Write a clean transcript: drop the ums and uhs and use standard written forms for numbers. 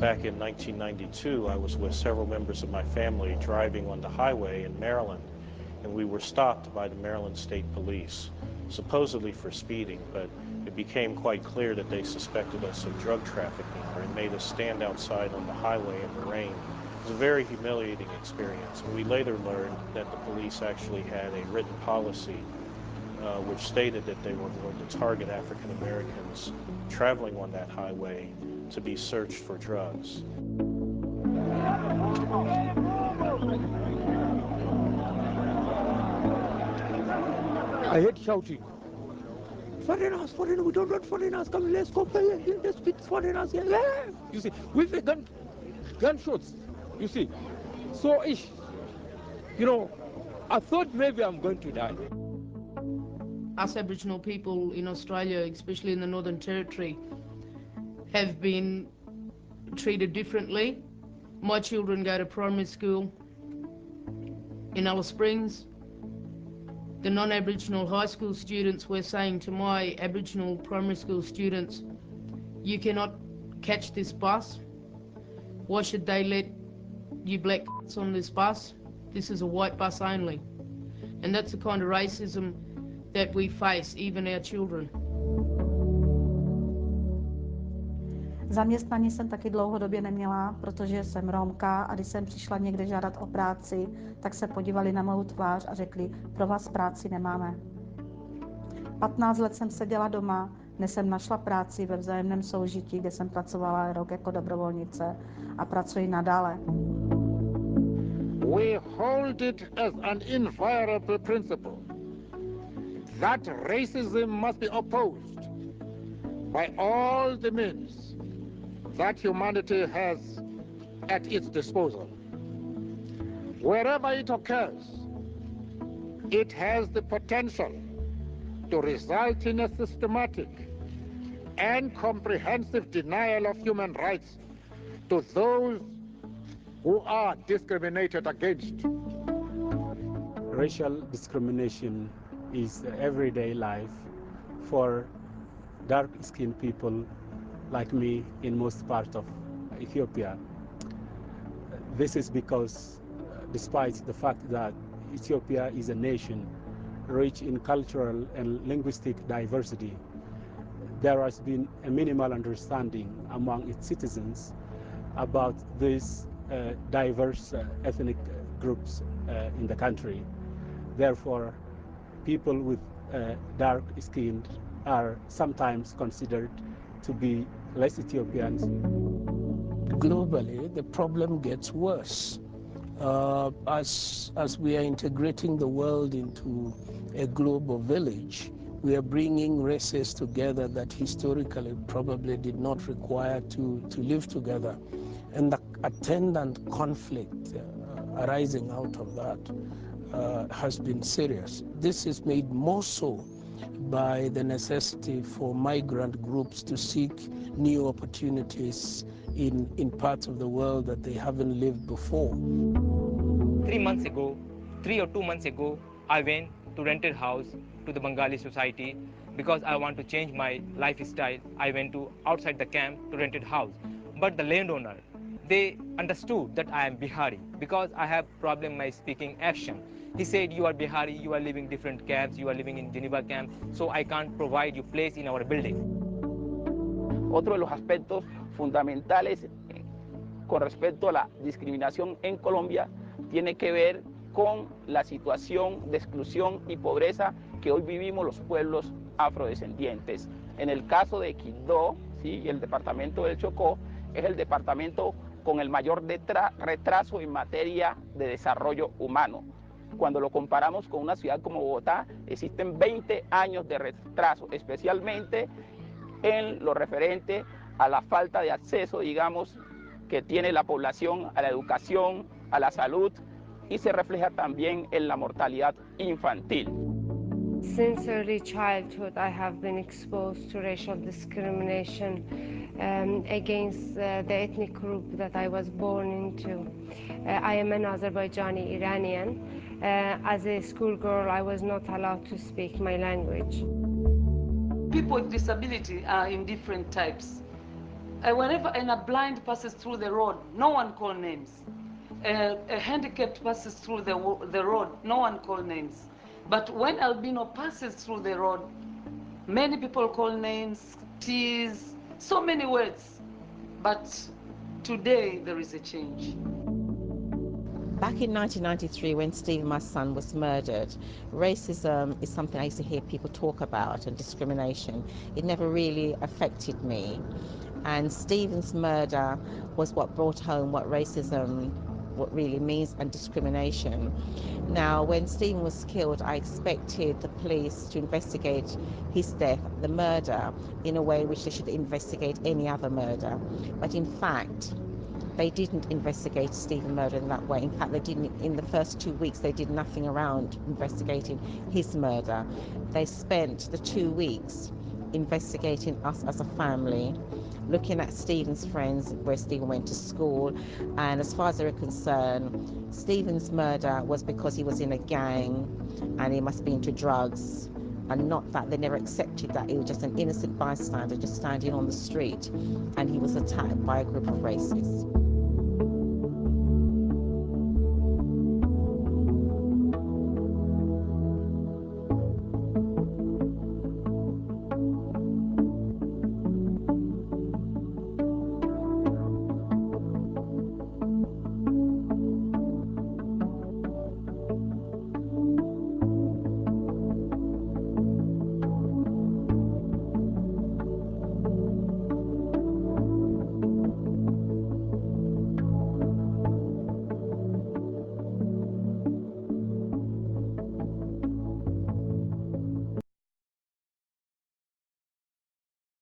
Back in 1992, I was with several members of my family driving on the highway in Maryland, and we were stopped by the Maryland State Police, supposedly for speeding, but it became quite clear that they suspected us of drug trafficking and made us stand outside on the highway in the rain. It was a very humiliating experience, and we later learned that the police actually had a written policy which stated that they were going to target African Americans traveling on that highway to be searched for drugs. I heard shouting, foreigners, foreigners, we don't want foreigners, come, let's go, let's beat foreigners here. Yeah. You see, with the gunshots, you see. So, I thought maybe I'm going to die. Us Aboriginal people in Australia, especially in the Northern Territory, have been treated differently. My children go to primary school in Alice Springs. The non-Aboriginal high school students were saying to my Aboriginal primary school students, you cannot catch this bus. Why should they let you black on this bus? This is a white bus only. And that's the kind of racism that we face, even our children. Zaměstnání jsem taky dlouhodobě neměla, protože jsem Romka a když jsem přišla někde žádat o práci, tak se podívali na mou tvář a řekli, pro vás práci nemáme. 15 let jsem seděla doma, než jsem našla práci ve vzájemném soužití, kde jsem pracovala rok jako dobrovolnice a pracuji nadále. We hold it as an inviolable principle that racism must be opposed by all the means that humanity has at its disposal. Wherever it occurs, it has the potential to result in a systematic and comprehensive denial of human rights to those who are discriminated against. Racial discrimination is everyday life for dark-skinned people like me in most parts of Ethiopia. This is because, despite the fact that Ethiopia is a nation rich in cultural and linguistic diversity, there has been a minimal understanding among its citizens about these diverse ethnic groups in the country. Therefore, people with dark skin are sometimes considered to be less Ethiopians. Globally, the problem gets worse. As we are integrating the world into a global village, we are bringing races together that historically probably did not require to live together. And the attendant conflict arising out of that has been serious. This is made more so by the necessity for migrant groups to seek new opportunities in parts of the world that they haven't lived before. 3 months ago, 3 or 2 months ago, I went to rented house to the Bengali society because I want to change my lifestyle. I went to outside the camp to rented house. But the landowner, they understood that I am Bihari because I have problem my speaking action. He said, you are Bihari, you are living different camps, you are living in Geneva camp, so I can't provide you place in our building. Otro de los aspectos fundamentales con respecto a la discriminación en Colombia tiene que ver con la situación de exclusión y pobreza que hoy vivimos los pueblos afrodescendientes. En el caso de Quibdó, ¿sí? Y el departamento del Chocó es el departamento con el mayor retraso en materia de desarrollo humano. Cuando lo comparamos con una ciudad como Bogotá, existen 20 años de retraso, especialmente en lo referente a la falta de acceso, digamos, que tiene la población a la educación, a la salud, y se refleja también en la mortalidad infantil. Since early childhood, I have been exposed to racial discrimination against the ethnic group that I was born into. I am an Azerbaijani Iranian. As a schoolgirl, I was not allowed to speak my language. People with disability are in different types. Whenever a blind passes through the road, no one call names. A handicapped passes through the road, no one call names. But when albino passes through the road, many people call names, tease, so many words. But today there is a change. Back in 1993, when Stephen, my son, was murdered, racism is something I used to hear people talk about, and discrimination. It never really affected me. And Stephen's murder was what brought home what racism, what really means, and discrimination. Now, when Stephen was killed, I expected the police to investigate his death, the murder, in a way in which they should investigate any other murder. But in fact, they didn't investigate Stephen murder in that way. In fact, they didn't. In the first 2 weeks, they did nothing around investigating his murder. They spent the 2 weeks investigating us as a family, looking at Stephen's friends, where Stephen went to school, and as far as they were concerned, Stephen's murder was because he was in a gang and he must be into drugs, and not that they never accepted that he was just an innocent bystander just standing on the street and he was attacked by a group of racists.